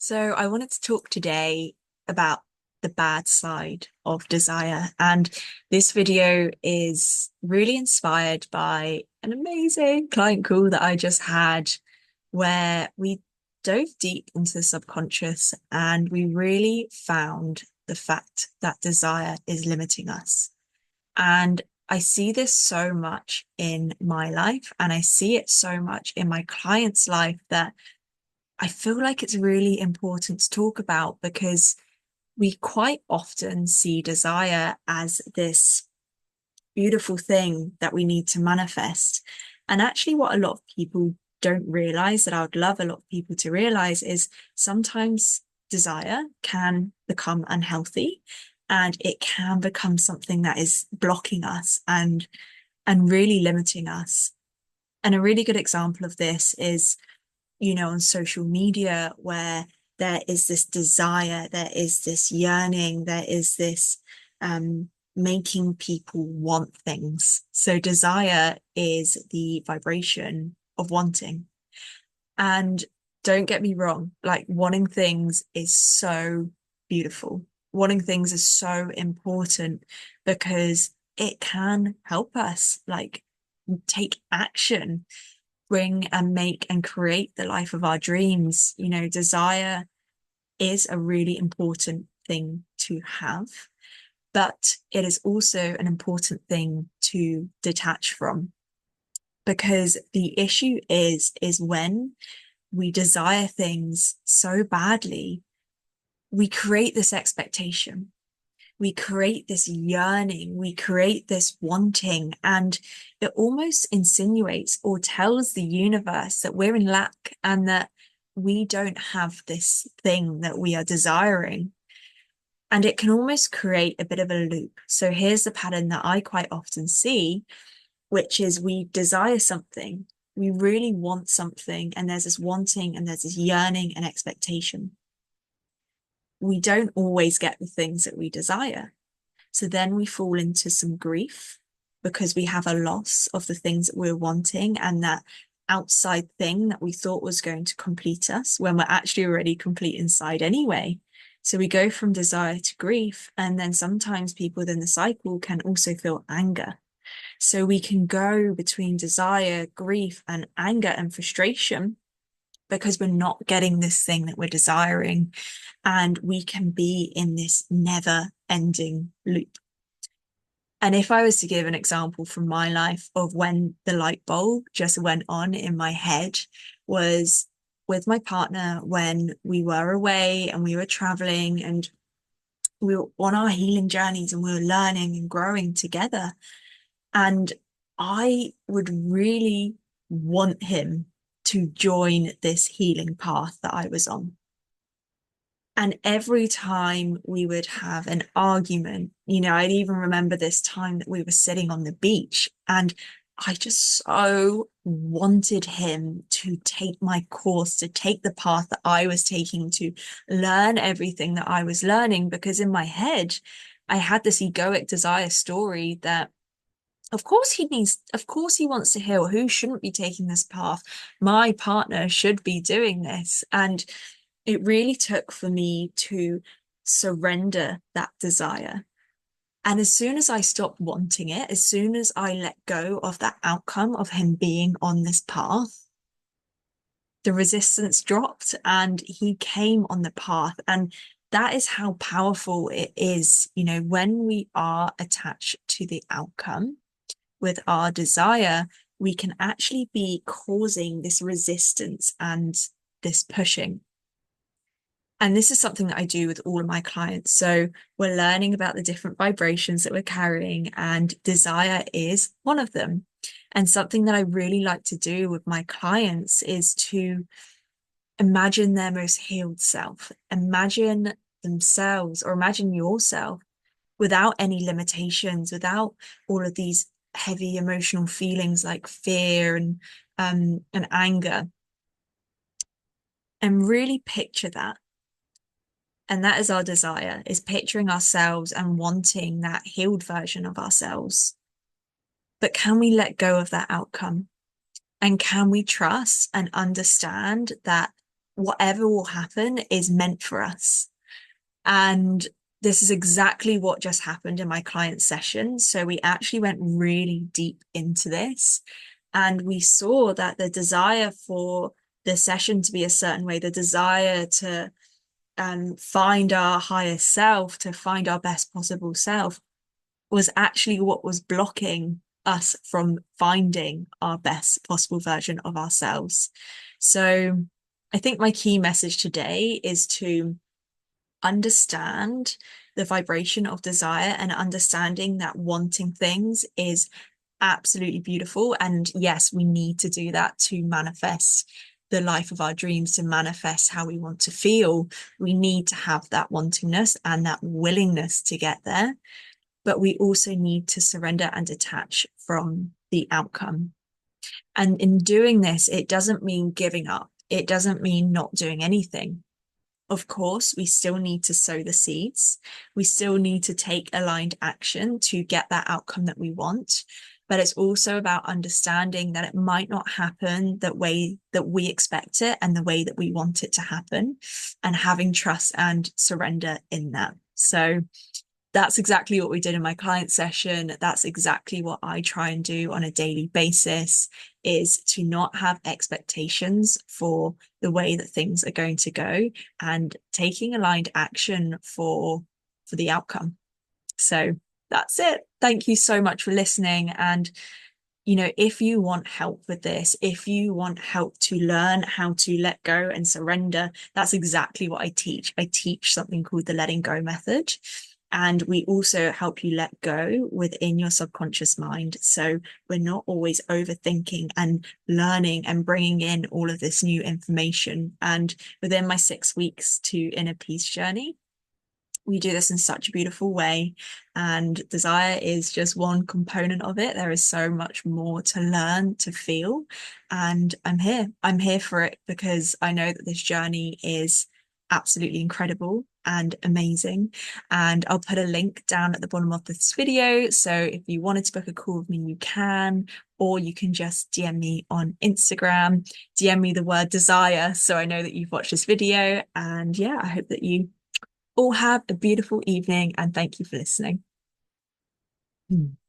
So I wanted to talk today about the bad side of desire. And this video is really inspired by an amazing client call that I just had, where we dove deep into the subconscious and we really found the fact that desire is limiting us. And I see this so much in my life, and I see it so much in my clients' life that I feel like it's really important to talk about because we quite often see desire as this beautiful thing that we need to manifest. And actually, what a lot of people don't realize, that I would love a lot of people to realize, is sometimes desire can become unhealthy and it can become something that is blocking us and really limiting us. And a really good example of this is, on social media, where there is this desire, there is this yearning, there is this making people want things. So desire is the vibration of wanting. And don't get me wrong, like wanting things is so beautiful. Wanting things is so important because it can help us like take action, bring and make and create the life of our dreams. Desire is a really important thing to have, but it is also an important thing to detach from, because the issue is when we desire things so badly, we create this expectation, we create this yearning, we create this wanting, and it almost insinuates or tells the universe that we're in lack and that we don't have this thing that we are desiring. And it can almost create a bit of a loop. So here's the pattern that I quite often see, which is we desire something, we really want something, and there's this wanting and there's this yearning and expectation. We don't always get the things that we desire. So then we fall into some grief because we have a loss of the things that we're wanting and that outside thing that we thought was going to complete us when we're actually already complete inside anyway. So we go from desire to grief. And then sometimes people within the cycle can also feel anger. So we can go between desire, grief, and anger and frustration because we're not getting this thing that we're desiring. And we can be in this never ending loop. And if I was to give an example from my life of when the light bulb just went on in my head, was with my partner when we were away and we were traveling and we were on our healing journeys and we were learning and growing together. And I would really want him to join this healing path that I was on. And every time we would have an argument, I'd even remember this time that we were sitting on the beach and I just so wanted him to take my course, to take the path that I was taking, to learn everything that I was learning, because in my head, I had this egoic desire story that of course he wants to heal. Who shouldn't be taking this path? My partner should be doing this. And it really took for me to surrender that desire. And as soon as I stopped wanting it, as soon as I let go of that outcome of him being on this path, the resistance dropped and he came on the path. And that is how powerful it is, when we are attached to the outcome with our desire, we can actually be causing this resistance and this pushing. And this is something that I do with all of my clients. So we're learning about the different vibrations that we're carrying, and desire is one of them. And something that I really like to do with my clients is to imagine their most healed self, imagine themselves, or imagine yourself without any limitations, without all of these heavy emotional feelings like fear and anger, and really picture that. And that is our desire, is picturing ourselves and wanting that healed version of ourselves. But can we let go of that outcome? And can we trust and understand that whatever will happen is meant for us. And this is exactly what just happened in my client session. So we actually went really deep into this, and we saw that the desire for the session to be a certain way, the desire to find our higher self, to find our best possible self, was actually what was blocking us from finding our best possible version of ourselves. So I think my key message today is to understand the vibration of desire and understanding that wanting things is absolutely beautiful. And yes, we need to do that to manifest the life of our dreams, to manifest how we want to feel. We need to have that wantingness and that willingness to get there. But we also need to surrender and detach from the outcome. And in doing this, it doesn't mean giving up. It doesn't mean not doing anything. Of course, we still need to sow the seeds. We still need to take aligned action to get that outcome that we want. But it's also about understanding that it might not happen the way that we expect it and the way that we want it to happen, and having trust and surrender in that. So that's exactly what we did in my client session. That's exactly what I try and do on a daily basis, is to not have expectations for the way that things are going to go and taking aligned action for the outcome. So that's it. Thank you so much for listening. And if you want help with this, if you want help to learn how to let go and surrender, that's exactly what I teach. I teach something called the letting go method. And we also help you let go within your subconscious mind. So we're not always overthinking and learning and bringing in all of this new information. And within my 6 weeks to inner peace journey, we do this in such a beautiful way, and desire is just one component of it. There is so much more to learn, to feel, and I'm here for it, because I know that this journey is absolutely incredible and amazing. And I'll put a link down at the bottom of this video, so if you wanted to book a call with me, you can, or you can just DM me on Instagram, DM me the word desire, so I know that you've watched this video. And yeah, I hope that you all have a beautiful evening, and thank you for listening.